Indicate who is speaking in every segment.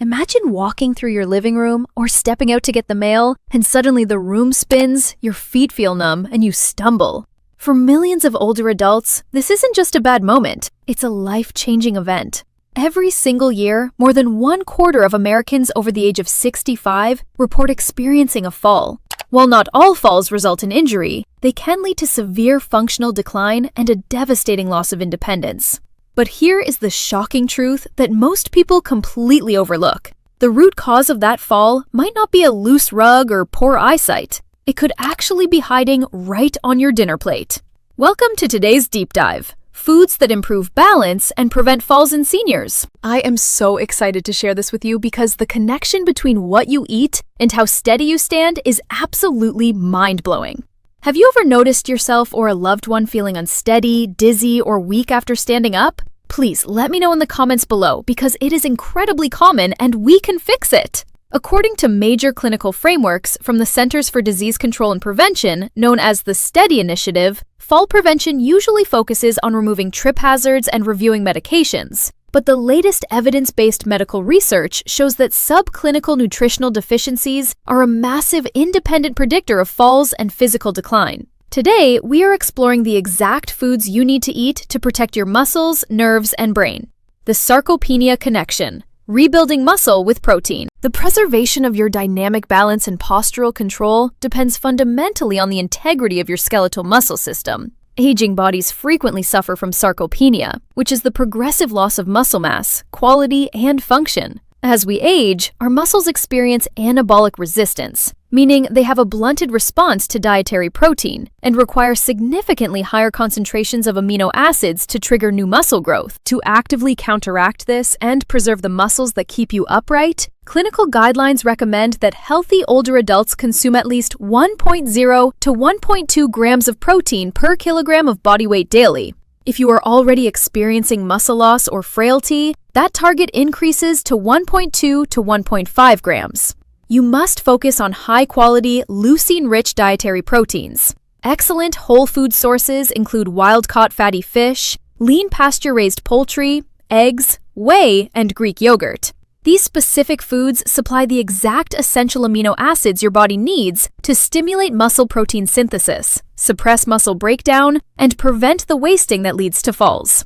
Speaker 1: Imagine walking through your living room or stepping out to get the mail, and suddenly the room spins, your feet feel numb, and you stumble. For millions of older adults, this isn't just a bad moment, it's a life-changing event. Every single year, more than 1/4 of Americans over the age of 65 report experiencing a fall. While not all falls result in injury, they can lead to severe functional decline and a devastating loss of independence. But here is the shocking truth that most people completely overlook. The root cause of that fall might not be a loose rug or poor eyesight. It could actually be hiding right on your dinner plate. Welcome to today's deep dive. Foods that improve balance and prevent falls in seniors. I am so excited to share this with you because the connection between what you eat and how steady you stand is absolutely mind-blowing. Have you ever noticed yourself or a loved one feeling unsteady, dizzy, or weak after standing up? Please let me know in the comments below because it is incredibly common and we can fix it. According to major clinical frameworks from the Centers for Disease Control and Prevention, known as the STEADI initiative, fall prevention usually focuses on removing trip hazards and reviewing medications. But the latest evidence-based medical research shows that subclinical nutritional deficiencies are a massive independent predictor of falls and physical decline. Today, we are exploring the exact foods you need to eat to protect your muscles, nerves, and brain. The sarcopenia connection. Rebuilding muscle with protein. The preservation of your dynamic balance and postural control depends fundamentally on the integrity of your skeletal muscle system. Aging bodies frequently suffer from sarcopenia, which is the progressive loss of muscle mass, quality, and function. As we age, our muscles experience anabolic resistance, meaning they have a blunted response to dietary protein and require significantly higher concentrations of amino acids to trigger new muscle growth. To actively counteract this and preserve the muscles that keep you upright, clinical guidelines recommend that healthy older adults consume at least 1.0 to 1.2 grams of protein per kilogram of body weight daily. If you are already experiencing muscle loss or frailty, that target increases to 1.2 to 1.5 grams. You must focus on high-quality, leucine-rich dietary proteins. Excellent whole food sources include wild-caught fatty fish, lean pasture-raised poultry, eggs, whey, and Greek yogurt. These specific foods supply the exact essential amino acids your body needs to stimulate muscle protein synthesis, suppress muscle breakdown, and prevent the wasting that leads to falls.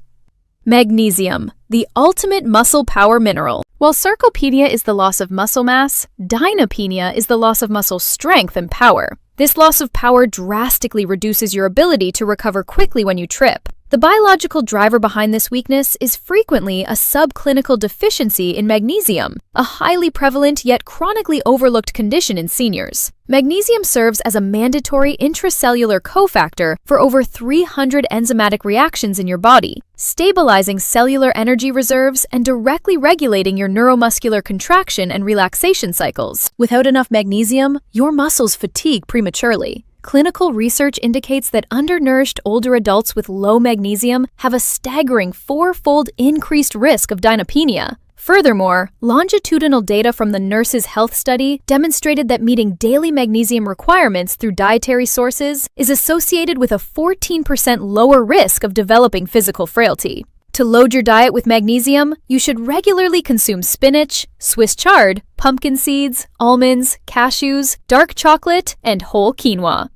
Speaker 1: Magnesium, the ultimate muscle power mineral. While sarcopenia is the loss of muscle mass, dynapenia is the loss of muscle strength and power. This loss of power drastically reduces your ability to recover quickly when you trip. The biological driver behind this weakness is frequently a subclinical deficiency in magnesium, a highly prevalent yet chronically overlooked condition in seniors. Magnesium serves as a mandatory intracellular cofactor for over 300 enzymatic reactions in your body, stabilizing cellular energy reserves and directly regulating your neuromuscular contraction and relaxation cycles. Without enough magnesium, your muscles fatigue prematurely. Clinical research indicates that undernourished older adults with low magnesium have a staggering 4-fold increased risk of dynapenia. Furthermore, longitudinal data from the Nurses' Health Study demonstrated that meeting daily magnesium requirements through dietary sources is associated with a 14% lower risk of developing physical frailty. To load your diet with magnesium, you should regularly consume spinach, Swiss chard, pumpkin seeds, almonds, cashews, dark chocolate, and whole quinoa.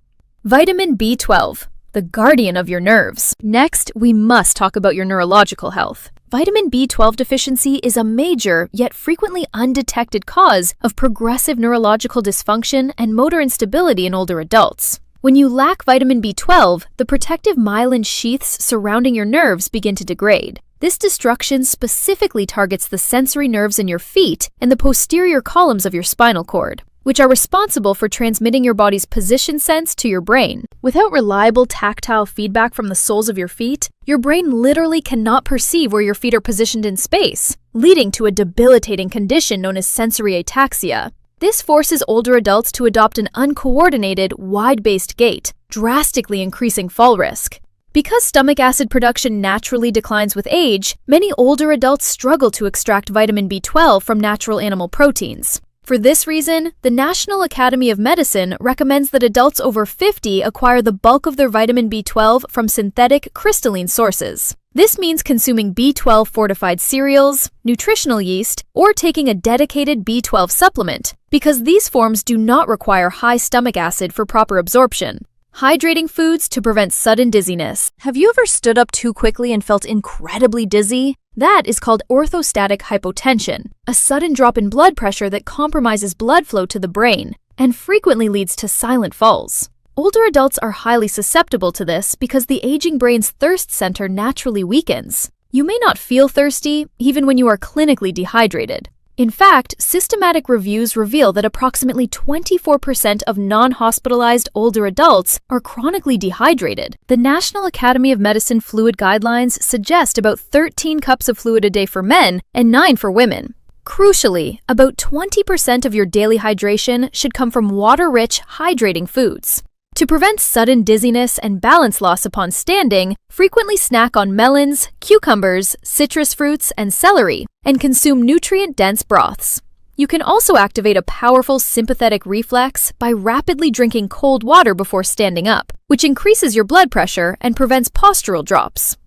Speaker 1: Vitamin B12, the guardian of your nerves. Next, we must talk about your neurological health. Vitamin B12 deficiency is a major, yet frequently undetected cause of progressive neurological dysfunction and motor instability in older adults. When you lack vitamin B12, the protective myelin sheaths surrounding your nerves begin to degrade. This destruction specifically targets the sensory nerves in your feet and the posterior columns of your spinal cord, which are responsible for transmitting your body's position sense to your brain. Without reliable tactile feedback from the soles of your feet, your brain literally cannot perceive where your feet are positioned in space, leading to a debilitating condition known as sensory ataxia. This forces older adults to adopt an uncoordinated, wide-based gait, drastically increasing fall risk. Because stomach acid production naturally declines with age, many older adults struggle to extract vitamin B12 from natural animal proteins. For this reason, the National Academy of Medicine recommends that adults over 50 acquire the bulk of their vitamin B12 from synthetic crystalline sources. This means consuming B12 fortified cereals, nutritional yeast, or taking a dedicated B12 supplement, because these forms do not require high stomach acid for proper absorption. Hydrating foods to prevent sudden dizziness. Have you ever stood up too quickly and felt incredibly dizzy? That is called orthostatic hypotension, a sudden drop in blood pressure that compromises blood flow to the brain and frequently leads to silent falls. Older adults are highly susceptible to this because the aging brain's thirst center naturally weakens. You may not feel thirsty even when you are clinically dehydrated. In fact, systematic reviews reveal that approximately 24% of non-hospitalized older adults are chronically dehydrated. The National Academy of Medicine fluid guidelines suggest about 13 cups of fluid a day for men and 9 for women. Crucially, about 20% of your daily hydration should come from water-rich, hydrating foods. To prevent sudden dizziness and balance loss upon standing, frequently snack on melons, cucumbers, citrus fruits, and celery, and consume nutrient-dense broths. You can also activate a powerful sympathetic reflex by rapidly drinking cold water before standing up, which increases your blood pressure and prevents postural drops.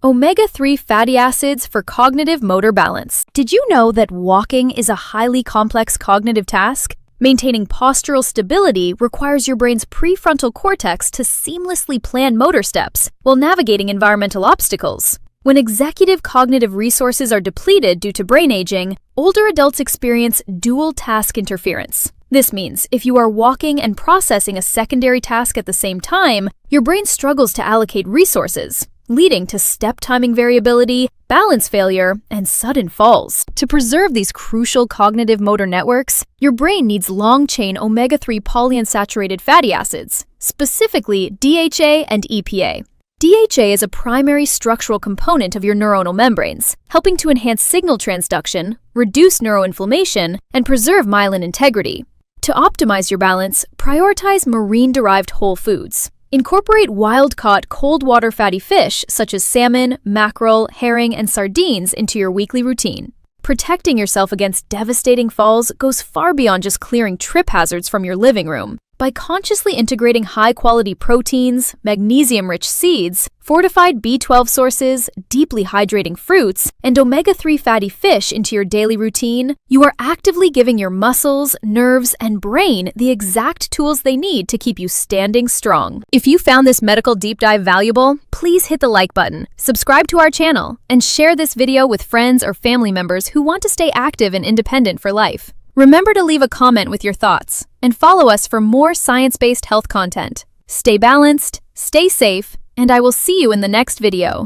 Speaker 1: Omega-3 fatty acids for cognitive motor balance. Did you know that walking is a highly complex cognitive task? Maintaining postural stability requires your brain's prefrontal cortex to seamlessly plan motor steps while navigating environmental obstacles. When executive cognitive resources are depleted due to brain aging, older adults experience dual task interference. This means if you are walking and processing a secondary task at the same time, your brain struggles to allocate resources, leading to step timing variability, balance failure, and sudden falls. To preserve these crucial cognitive motor networks, your brain needs long-chain omega-3 polyunsaturated fatty acids, specifically DHA and EPA. DHA is a primary structural component of your neuronal membranes, helping to enhance signal transduction, reduce neuroinflammation, and preserve myelin integrity. To optimize your balance, prioritize marine-derived whole foods. Incorporate wild-caught cold water fatty fish such as salmon, mackerel, herring, and sardines into your weekly routine. Protecting yourself against devastating falls goes far beyond just clearing trip hazards from your living room. By consciously integrating high-quality proteins, magnesium-rich seeds, fortified B12 sources, deeply hydrating fruits, and omega-3 fatty fish into your daily routine, you are actively giving your muscles, nerves, and brain the exact tools they need to keep you standing strong. If you found this medical deep dive valuable, please hit the like button, subscribe to our channel, and share this video with friends or family members who want to stay active and independent for life. Remember to leave a comment with your thoughts, and follow us for more science-based health content. Stay balanced, stay safe, and I will see you in the next video.